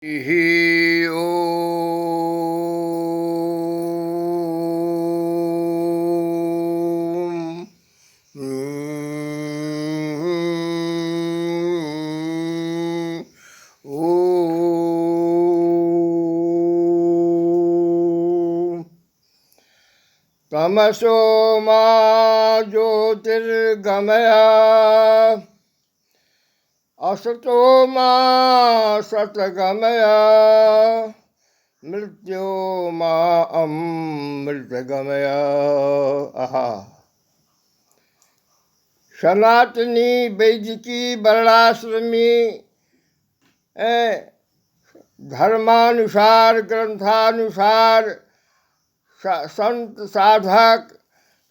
हि ॐ तमसो मा ज्योतिर्गमय असतो मा सतगमय मृत्यो मा अमृतगमय। आहा। सनातनी वैदिकी वर्णाश्रमी धर्मानुसार ग्रंथानुसार संत साधक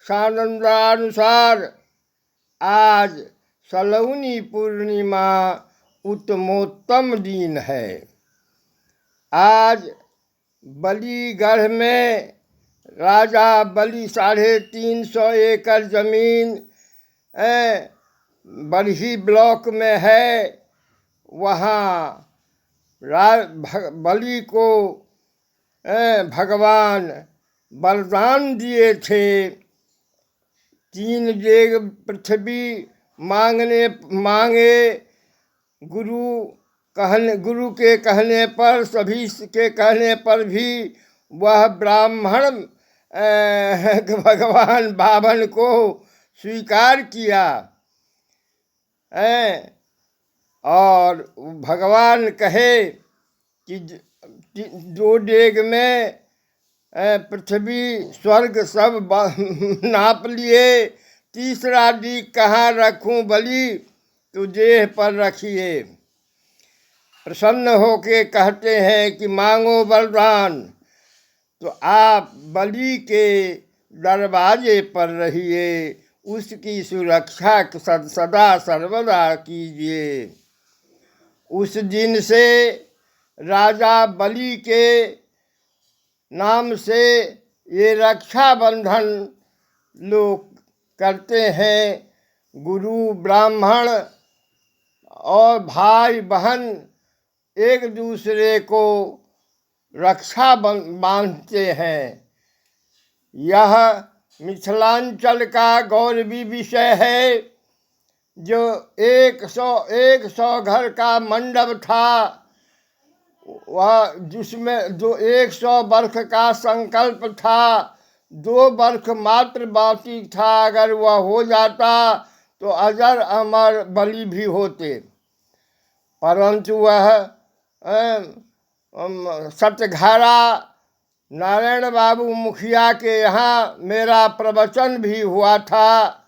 सानंदानुसार आज सलौनी पूर्णिमा उत्तमोत्तम दिन है। आज बलीगढ़ में राजा बलि 350 एकड़ जमीन बरही ब्लॉक में है। वहाँ बलि को भगवान वरदान दिए थे। 3 डेग पृथ्वी मांगे। गुरु के कहने पर, सभी के कहने पर भी वह ब्राह्मण भगवान बावन को स्वीकार किया। और भगवान कहे कि 2 डेग में पृथ्वी स्वर्ग सब नाप लिए, तीसरा डीग कहाँ रखूं बलि, तो देह पर रखिए। प्रसन्न होके कहते हैं कि मांगो वरदान। तो आप बलि के दरवाजे पर रहिए, उसकी सुरक्षा सदा सर्वदा कीजिए। उस दिन से राजा बलि के नाम से ये रक्षाबंधन लोग करते हैं। गुरु ब्राह्मण और भाई बहन एक दूसरे को रक्षा बांधते हैं। यह मिथिलांचल का गौरवी विषय है। जो 100 घर का मंडप था, वह जिसमें जो 100 वर्ष का संकल्प था, 2 वर्ष मात्र बाकी था। अगर वह हो जाता तो अजर अमर बलि भी होते, परंतु वह सतघारा नारायण बाबू मुखिया के यहाँ मेरा प्रवचन भी हुआ था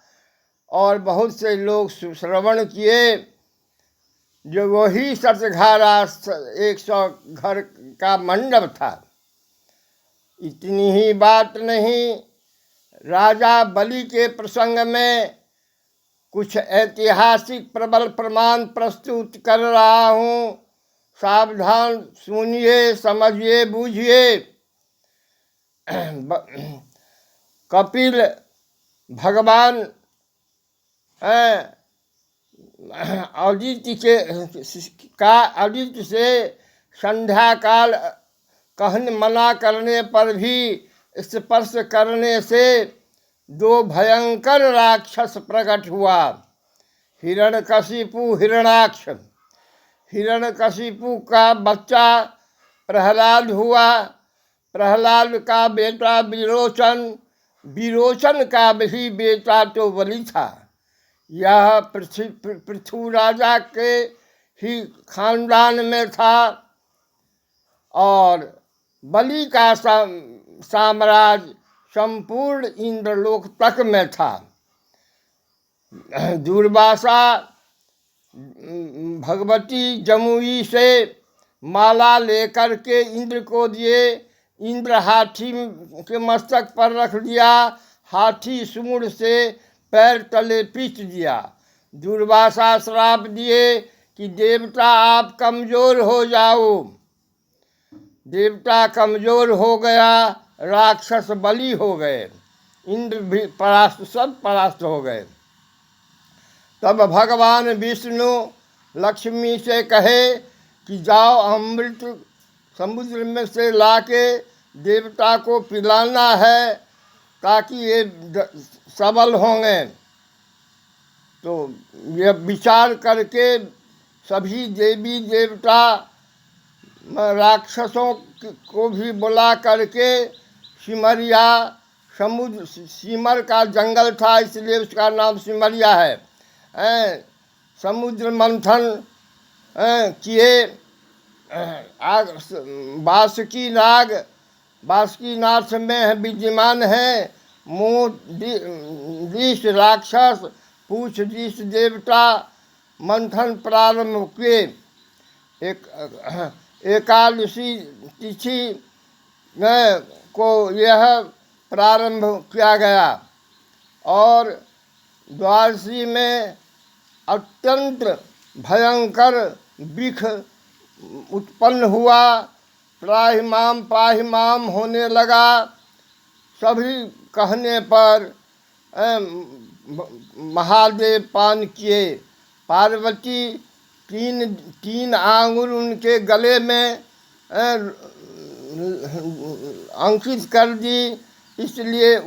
और बहुत से लोग श्रवण किए। जो वही सतघारा 100 घर का मंडप था। इतनी ही बात नहीं, राजा बलि के प्रसंग में कुछ ऐतिहासिक प्रबल प्रमाण प्रस्तुत कर रहा हूँ। सावधान सुनिए, समझिए, बूझिए। कपिल भगवान आदित्य से संध्या काल मना करने पर भी स्पर्श करने से 2 भयंकर राक्षस प्रकट हुआ। हिरण्यकशिपु, हिरणाक्ष। हिरण्यकशिपु का बच्चा प्रहलाद हुआ। प्रहलाद का बेटा विरोचन, विरोचन का भी बेटा तो बलि था। यह पृथु राजा के ही खानदान में था और बलि का साम्राज्य संपूर्ण इंद्रलोक तक में था। दुर्वासा भगवती जमुई से माला लेकर के इंद्र को दिए। इंद्र हाथी के मस्तक पर रख दिया। हाथी सूंड से पैर तले पीट दिया। दुर्वासा श्राप दिए कि देवता आप कमजोर हो जाओ। देवता कमजोर हो गया, राक्षस बलि हो गए, इंद्र भी सब परास्त हो गए। तब भगवान विष्णु लक्ष्मी से कहे कि जाओ अमृत समुद्र में से लाके देवता को पिलाना है ताकि ये सबल होंगे। तो यह विचार करके सभी देवी देवता राक्षसों को भी बुला करके सिमरिया, समुद्र सिमर का जंगल था इसलिए उसका नाम सिमरिया है। समुद्र मंथन किए। बासुकीनाथ में विद्यमान है मोह राक्षस, पूछ दीश देवता मंथन प्रारंभ किए। एकादशी तिथि को यह प्रारंभ किया गया और द्वादशी में अत्यंत भयंकर विष उत्पन्न हुआ। त्राहिमाम पाहिमाम होने लगा। सभी कहने पर महादेव पान किए। पार्वती तीन आंगुर उनके गले में अंकित कर दी, इसलिए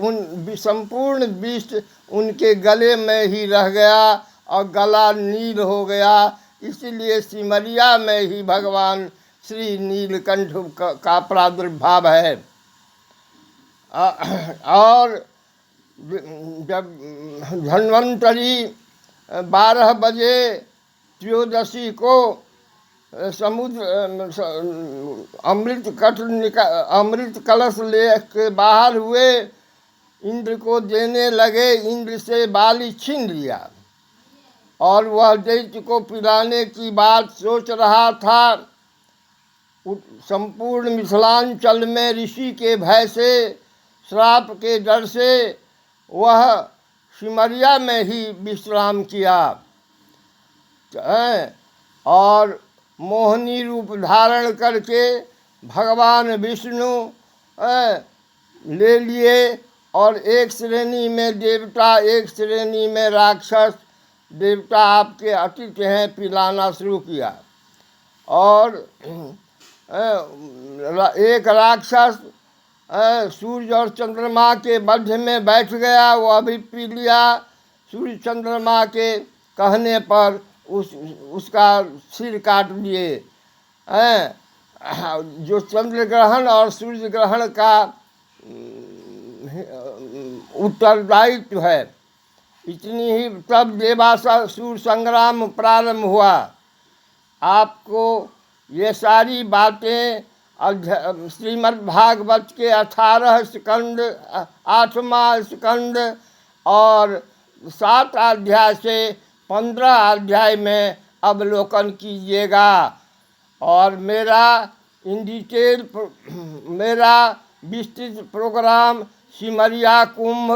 संपूर्ण विष उनके गले में ही रह गया और गला नील हो गया। इसलिए सिमरिया में ही भगवान श्री नीलकंठ का प्रादुर्भाव है। और जब धन्वंतरी 12 बजे त्रयोदशी को समुद्र अमृत कलश ले के बाहर हुए, इंद्र को देने लगे। इंद्र से बाली छीन लिया और वह दैत्य को पिलाने की बात सोच रहा था। संपूर्ण मिथिलांचल में ऋषि के भय से, श्राप के डर से वह सिमरिया में ही विश्राम किया और मोहिनी रूप धारण करके भगवान विष्णु ले लिए और एक श्रेणी में देवता, एक श्रेणी में राक्षस। देवता आपके अतिथि हैं, पिलाना शुरू किया और एक राक्षस सूर्य और चंद्रमा के मध्य में बैठ गया। वह भी पी लिया। सूर्य चंद्रमा के कहने पर उसका सिर काट दिए। जो चंद्र ग्रहण और सूर्य ग्रहण का उत्तरदायित्व है। इतनी ही तब देवासुर संग्राम प्रारंभ हुआ। आपको ये सारी बातें श्रीमद्भागवत के 18 स्कंद, 8वां स्कंद और 7 अध्याय से 15 अध्याय में अवलोकन कीजिएगा। और मेरा इन डिटेल मेरा विस्तृत प्रोग्राम सिमरिया कुंभ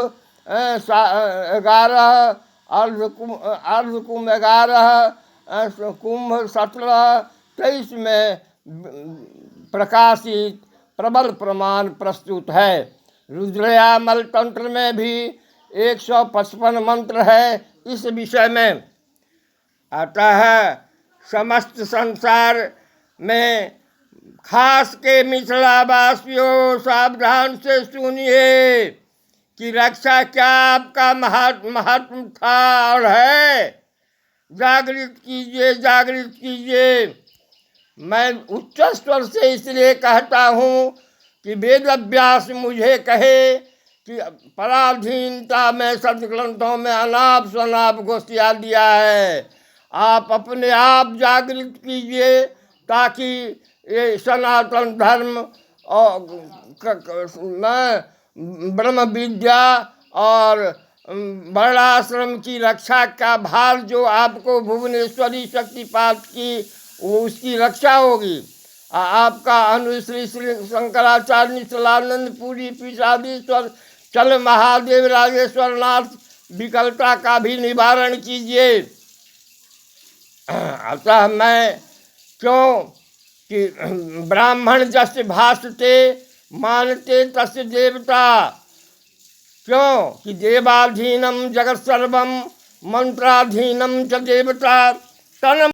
11, अर्धकुंभ 11, कुंभ 17, 23 में प्रकाशित प्रबल प्रमाण प्रस्तुत है। रुद्रयामल तंत्र में भी 155 मंत्र है इस विषय में। अतः समस्त संसार में खास के मिथिलावासियों सावधान से सुनिए कि रक्षा क्या आपका महत्व था और है। जागृत कीजिए, जागृत कीजिए। मैं उच्च स्वर से इसलिए कहता हूँ कि वेद व्यास मुझे कहे कि पराधीनता में सदग्रंथों में अनाप शनाप घोषिया दिया है। आप अपने आप जागृत कीजिए ताकि ये सनातन धर्म और ब्रह्म विद्या और वर्णाश्रम की रक्षा का भार जो आपको भुवनेश्वरी शक्तिपात की वो उसकी रक्षा होगी। आपका अनुश्री श्री शंकराचार्य निचलानंद पुरी पीठाधीश्वर चल महादेव राजेश्वर नाथ विकलता का भी निवारण कीजिए। अतः मैं क्यों कि ब्राह्मण जस भाषते मानते तस् देवता, क्यों कि देवाधीनम जगत सर्वम मंत्राधीनम च देवता तन